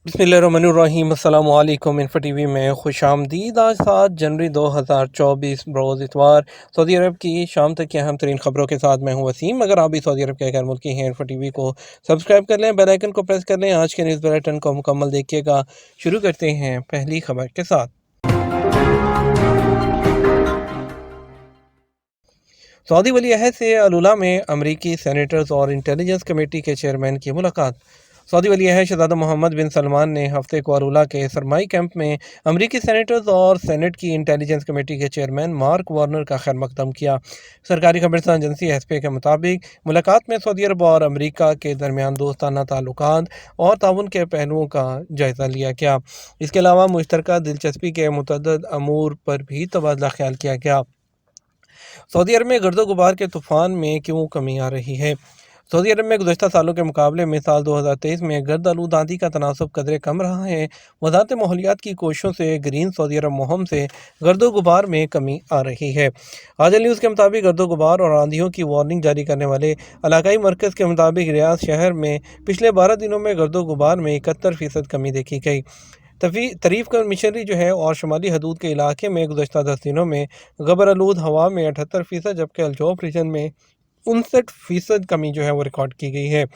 बिस्मिल्लाहिर्रहमानिर्रहीम। अस्सलाम वालेकुम। इन्फो टीवी में खुश आमदीद। आज 7 जनवरी 2024 रोज़ इतवार सऊदी अरब की शाम तक की अहम तरीन खबरों के साथ मैं हूं वसीम। अगर आप भी सऊदी अरब के गैर मुल्की हैं, इन्फो टीवी को सब्सक्राइब कर लें, बेल आइकन को प्रेस कर लें। आज के न्यूज़ बुलेटिन को मुकम्मल देखिएगा। शुरू करते हैं पहली खबर के साथ। सऊदी वली अहद से अलुला में अमरीकी सेनेटर्स और इंटेलिजेंस कमेटी के चेयरमैन की मुलाकात। सऊदी वली अहद शहज़ादा मोहम्मद बिन सलमान ने हफ्ते को अलुला के सरमाई कैंप में अमरीकी सेनेटर्स और सेनेट की इंटेलिजेंस कमेटी के चेयरमैन मार्क वार्नर का खैर मकदम किया। सरकारी खबरसां एजेंसी एसपी के मुताबिक मुलाकात में सऊदी अरब और अमरीका के दरमियान दोस्ताना ताल्लुकात और ताउन के पहलुओं का जायज़ा लिया गया। इसके अलावा मुश्तरका दिलचस्पी के मुतअद्दिद अमूर पर भी तबादला ख्याल किया गया। सऊदी अरब में गर्दो गुबार के तूफ़ान में क्यों कमी आ रही है। सऊदी अरब में गुज़श्ता सालों के मुकाबले में साल 2023 में गर्द आलूद आंधी का तनासब कदरे कम रहा है। वज़ारत माहौलियात की कोशिशों से ग्रीन सऊदी अरब मुहिम से गर्दो गुबार में कमी आ रही है। आजल न्यूज़ के मुताबिक गर्दो गुबार और आंधियों की वार्निंग जारी करने वाले इलाकाई मरकज़ के मुताबिक रियाद शहर में पिछले 12 दिनों में गर्दो गुबार में 71% कमी देखी गई। तरीफ कर मिशनरी जो है और शुमाली हदूद के इलाके में गुज़श्ता 10 दिनों में गबर आलूद हवा में 78%, जबकि अल्जौफ रीजन में 59% कमी जो है वो रिकॉर्ड की गई है।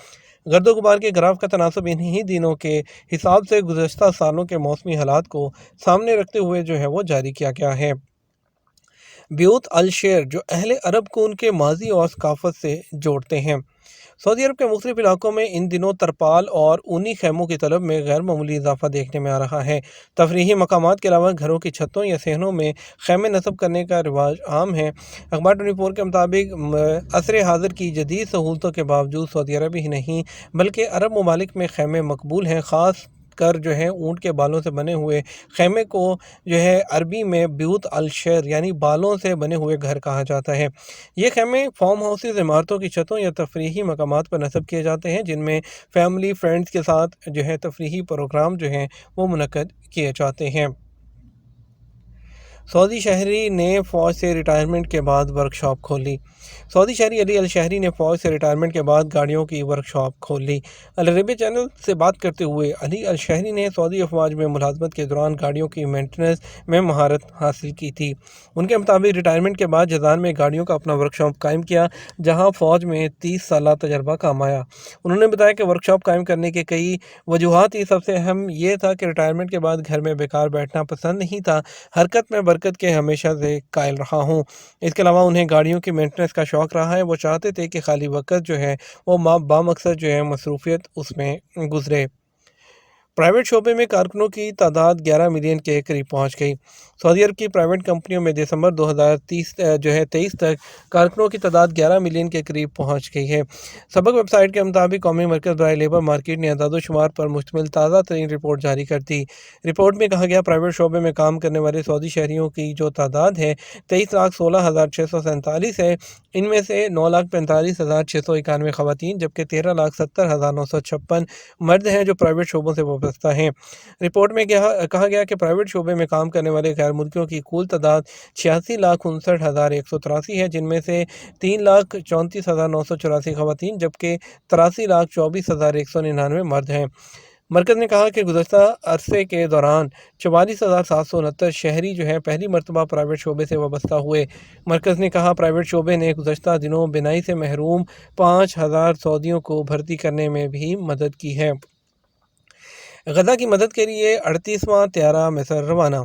गर्दो गुबार के ग्राफ का तनासब इन्हीं दिनों के हिसाब से गुज़श्ता सालों के मौसमी हालात को सामने रखते हुए जो है वो जारी किया गया है। ब्यूत अल शेर जो अहले अरब को उनके माजी और सकाफत से जोड़ते हैं। सऊदी अरब के मुख्तलिफ इलाकों में इन दिनों तरपाल और ऊनी खैमों की तलब में गैर मामूली इजाफा देखने में आ रहा है। तफरीही मकामात के अलावा घरों की छतों या सहनों में खैमे नस्ब करने का रिवाज आम है। अखबार 24 के मुताबिक असर हाजिर की जदीद सहूलतों के बावजूद सऊदी अरब ही नहीं बल्कि अरब ममालिक में खैमे मकबूल हैं। ख़ास कर जो है ऊँट के बालों से बने हुए खैमे को जो है अरबी में ब्यूत अल शेर यानी बालों से बने हुए घर कहा जाता है। ये खैमे फार्म हाउसेज, इमारतों की छतों या तफरीही मकामात पर नस्ब किए जाते हैं, जिनमें फैमिली फ्रेंड्स के साथ जो है तफरीही प्रोग्राम जो हैं वो मुनक्कद किए जाते हैं। सऊदी शहरी ने फ़ौज से रिटायरमेंट के बाद वर्कशॉप खोली। सऊदी शहरी अली अल शहरी ने फ़ौज से रिटायरमेंट के बाद गाड़ियों की वर्कशॉप खोल ली। अल अरेबिया चैनल से बात करते हुए अली अल शहरी ने सऊदी अफवाज में मुलाजमत के दौरान गाड़ियों की मेंटेनेंस में महारत हासिल की थी। उनके मुताबिक रिटायरमेंट के बाद जज़ान में गाड़ियों का अपना वर्कशॉप कायम किया, जहाँ फ़ौज में 30 साल तजर्बा काम आया। उन्होंने बताया कि वर्कशॉप कायम करने के कई वजूहात थी। सबसे अहम ये था कि रिटायरमेंट के बाद घर में बेकार बैठना पसंद नहीं था। हरकत में बरकत के हमेशा से कायल रहा हूँ। इसके अलावा उन्हें गाड़ियों की मेंटेनेंस का शौक़ रहा है। वो चाहते थे कि खाली वक्त जो है वो बामकसद जो है मसरूफियत उसमें गुजरे। प्राइवेट शोबे में कारकुनों की तादाद 11 मिलियन के करीब पहुंच गई। सऊदी अरब की प्राइवेट कंपनियों में दिसंबर 2023 तक कारकुनों की तादाद 11 मिलियन के करीब पहुंच गई है। सबक वेबसाइट के मुताबिक कौमी मरकज़ बराए लेबर मार्केट ने अदाद-ओ-शुमार पर मुश्तमिल ताज़ा तरीन रिपोर्ट जारी कर दी। रिपोर्ट में कहा गया, प्राइवेट शोबे में काम करने वाले सऊदी शहरियों की जो तादाद है 23,16,647 है। इनमें से 9,45,691 ख़वातीन जबकि 13,70,956 मर्द हैं जो प्राइवेट शोबों से वाबस्ता हैं। रिपोर्ट में कहा गया कि प्राइवेट शोबे में काम करने वाले गैर मुल्कियों की कुल तादाद 86,59,183 है, जिनमें से 3,34,984 ख़वातीन जबकि 83,24,199 मर्द हैं। मरकज़ ने कहा कि गुज़श्ता अरसे के दौरान 44,769 शहरी जो हैं पहली मरतबा प्राइवेट शोबे से वाबस्ता हुए। मरकज़ ने कहा, प्राइवेट शोबे ने गुज़श्ता दिनों बिनाई से महरूम 5,000 सऊदियों को भर्ती करने में भी मदद की है। गज़ा की मदद के लिए 38वां त्यारा मिस्र रवाना।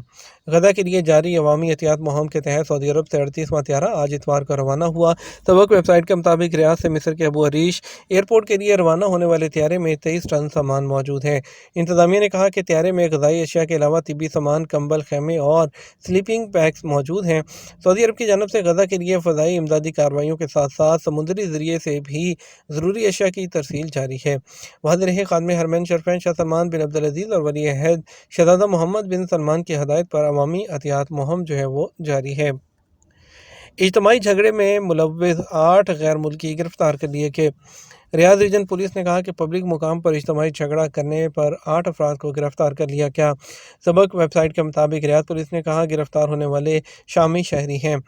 गज़ा के लिए जारी अवामी एहतियात मुहिम के तहत सऊदी अरब से 38वां त्यारा आज इतवार को रवाना हुआ। सबक वेबसाइट के मुताबिक रियाद से मिस्र के अबू अरीश एयरपोर्ट के लिए रवाना होने वाले त्यारे में 23 टन सामान मौजूद है। इंतज़ामिया ने कहा कि त्यारे में ग़िज़ाई अशिया के अलावा तिबी सामान, कंबल, खैमे और स्लीपिंग पैक्स मौजूद हैं। सऊदी अरब की जानब से गज़ा के लिए फ़ज़ाई इमदादी कार्रवाइयों के साथ साथ समुद्री ज़रिए से भी ज़रूरी अशिया की तरसील जारी है। वहाँ रहे खादम हरमैन शरफैन शाह सलमान बिन अब्दुल अज़ीज़ और वली अहद शहज़ादा मोहम्मद बिन सलमान की हदायत पर अवामी एहतियात मुहिम जो है वो जारी है। इज्तिमाई झगड़े में मुलव्विस 8 गैर मुल्की गिरफ्तार कर लिए गए। रियाद रीजन पुलिस ने कहा कि पब्लिक मुकाम पर इज्तिमाई झगड़ा करने पर 8 अफराद को गिरफ्तार कर लिया गया। सबक वेबसाइट के मुताबिक रियाद पुलिस ने कहा, गिरफ्तार होने वाले शामी शहरी हैं।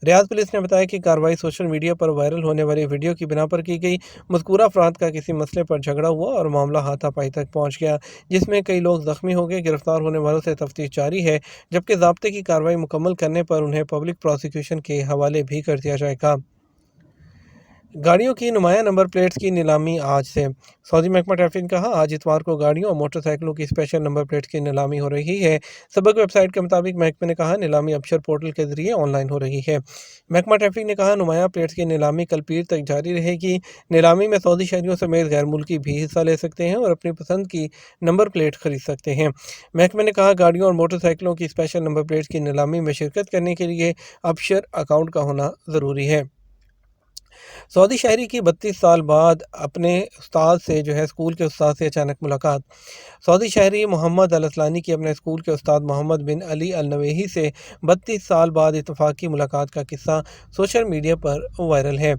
ریاض پولیس نے بتایا کہ کارروائی سوشل میڈیا پر وائرل ہونے والی ویڈیو کی بنا پر کی گئی۔ مذکورہ افراد کا کسی مسئلے پر جھگڑا ہوا اور معاملہ ہاتھا پائی تک پہنچ گیا، جس میں کئی لوگ زخمی ہو گئے۔ گرفتار ہونے والوں سے تفتیش جاری ہے، جبکہ ضابطے کی کارروائی مکمل کرنے پر انہیں پبلک پراسیکیوشن کے حوالے بھی کر دیا جائے گا۔ گاڑیوں کی نمایاں نمبر پلیٹس کی نیلامی آج سے۔ سعودی محکمہ ٹریفک نے کہا آج اتوار کو گاڑیوں اور موٹر سائیکلوں کی اسپیشل نمبر پلیٹس کی نیلامی ہو رہی ہے۔ سبق ویب سائٹ کے مطابق محکمے نے کہا نیلامی ابشر پورٹل کے ذریعے آن لائن ہو رہی ہے۔ محکمہ ٹریفک نے کہا نمایاں پلیٹس کی نیلامی کل پیر تک جاری رہے گی۔ نیلامی میں سعودی شہریوں سمیت غیر ملکی بھی حصہ لے سکتے ہیں اور اپنی پسند کی نمبر پلیٹ خرید سکتے ہیں۔ محکمے نے کہا گاڑیوں اور موٹر سائیکلوں کی اسپیشل نمبر پلیٹس کی نیلامی میں شرکت کرنے کے لیے ابشر اکاؤنٹ کا ہونا ضروری ہے۔ سعودی شہری کی 32 سال بعد اپنے استاد سے اسکول کے استاد سے اچانک ملاقات۔ سعودی شہری محمد الاسلانی کی اپنے اسکول کے استاد محمد بن علی النویہی سے 32 سال بعد اتفاقی ملاقات کا قصہ سوشل میڈیا پر وائرل ہے۔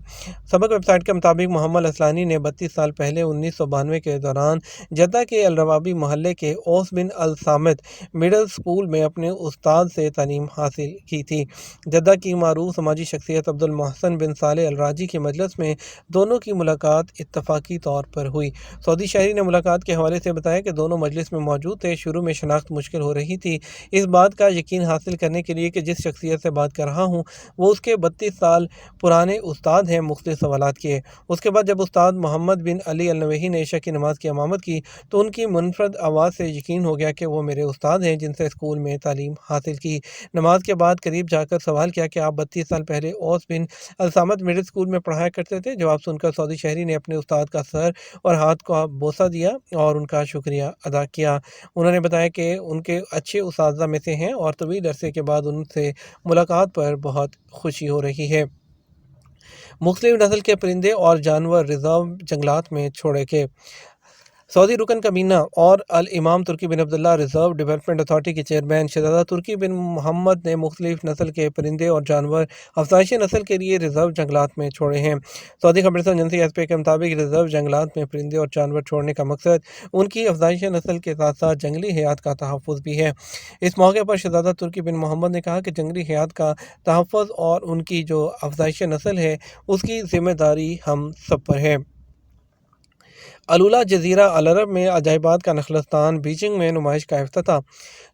سبق ویب سائٹ کے مطابق محمد الاسلانی نے 32 سال پہلے 1992 کے دوران جدہ کے الروابی محلے کے اوس بن الصامت مڈل اسکول میں اپنے استاد سے تعلیم حاصل کی تھی۔ جدہ کی معروف سماجی شخصیت عبد المحسن بن صالح الراجی کے مجلس میں دونوں کی ملاقات اتفاقی طور پر ہوئی۔ سعودی شہری نے ملاقات کے حوالے سے بتایا کہ دونوں مجلس میں موجود تھے۔ شروع میں شناخت مشکل ہو رہی تھی، اس بات کا یقین حاصل کرنے کے لیے کہ جس شخصیت سے بات کر رہا ہوں وہ اس کے 32 سال پرانے استاد ہیں۔ مختلف سوالات کیے۔ اس کے بعد جب استاد محمد بن علی النویہی نے عشاء کی نماز کی امامت کی تو ان کی منفرد آواز سے یقین ہو گیا کہ وہ میرے استاد ہیں جن سے اسکول میں تعلیم حاصل کی۔ نماز کے بعد قریب جا کر سوال کیا کہ آپ 32 سال پہلے اوس بن الصامت مڈل اسکول میں پڑھایا کرتے تھے؟ جواب سن کر سعودی شہری نے اپنے استاد کا سر اور ہاتھ کو بوسہ دیا اور ان کا شکریہ ادا کیا۔ انہوں نے بتایا کہ ان کے اچھے اساتذہ میں سے ہیں اور طویل عرصے کے بعد ان سے ملاقات پر بہت خوشی ہو رہی ہے۔ مختلف نسل کے پرندے اور جانور ریزرو جنگلات میں چھوڑے گئے۔ سعودی رکن کابینہ اور الامام ترکی بن عبداللہ ریزرو ڈیولپمنٹ اتھارٹی کے چیئرمین شہزادہ ترکی بن محمد نے مختلف نسل کے پرندے اور جانور افزائش نسل کے لیے ریزرو جنگلات میں چھوڑے ہیں۔ سعودی خبررساں ایجنسی ایس پی کے مطابق ریزرو جنگلات میں پرندے اور جانور چھوڑنے کا مقصد ان کی افزائش نسل کے ساتھ ساتھ جنگلی حیات کا تحفظ بھی ہے۔ اس موقع پر شہزادہ ترکی بن محمد نے کہا کہ جنگلی حیات کا تحفظ اور ان کی جو افزائش نسل ہے اس کی ذمہ داری ہم سب پر ہے۔ الولا جزیرہ العرب میں عجائبات کا نخلستان بیجنگ میں نمائش کا افتتاح۔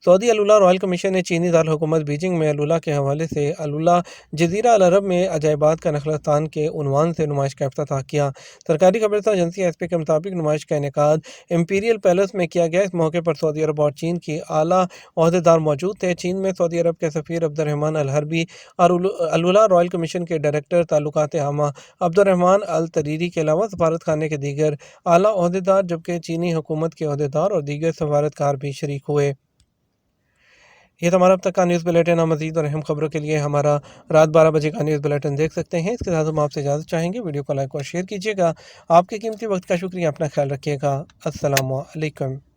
سعودی الولا رائل کمیشن نے چینی دارالحکومت بیجنگ میں الولا کے حوالے سے الولا جزیرہ العرب میں عجائبات کا نخلستان کے عنوان سے نمائش کا افتتاح کیا۔ سرکاری خبررساں ایجنسی ایس پی کے مطابق نمائش کا انعقاد امپیریل پیلس میں کیا گیا۔ اس موقع پر سعودی عرب اور چین کی اعلیٰ عہدیدار موجود تھے۔ چین میں سعودی عرب کے سفیر عبد الرحمن الحربی اور الولا رائل کمیشن کے ڈائریکٹر تعلقات عامہ عبد الرحمن الطریری کے علاوہ سفارت خانے کے دیگر اعلیٰ عہدیدار جبکہ چینی حکومت کے عہدیدار اور دیگر سفارتکار بھی شریک ہوئے۔ یہ ہمارا اب تک کا نیوز بلیٹن ہے۔ مزید اور اہم خبروں کے لیے ہمارا رات 12 بجے کا نیوز بلیٹن دیکھ سکتے ہیں۔ اس کے ساتھ ہم آپ سے اجازت چاہیں گے، ویڈیو کو لائک اور شیئر کیجیے گا۔ آپ کے قیمتی وقت کا شکریہ، اپنا خیال رکھیے گا۔ السلام علیکم۔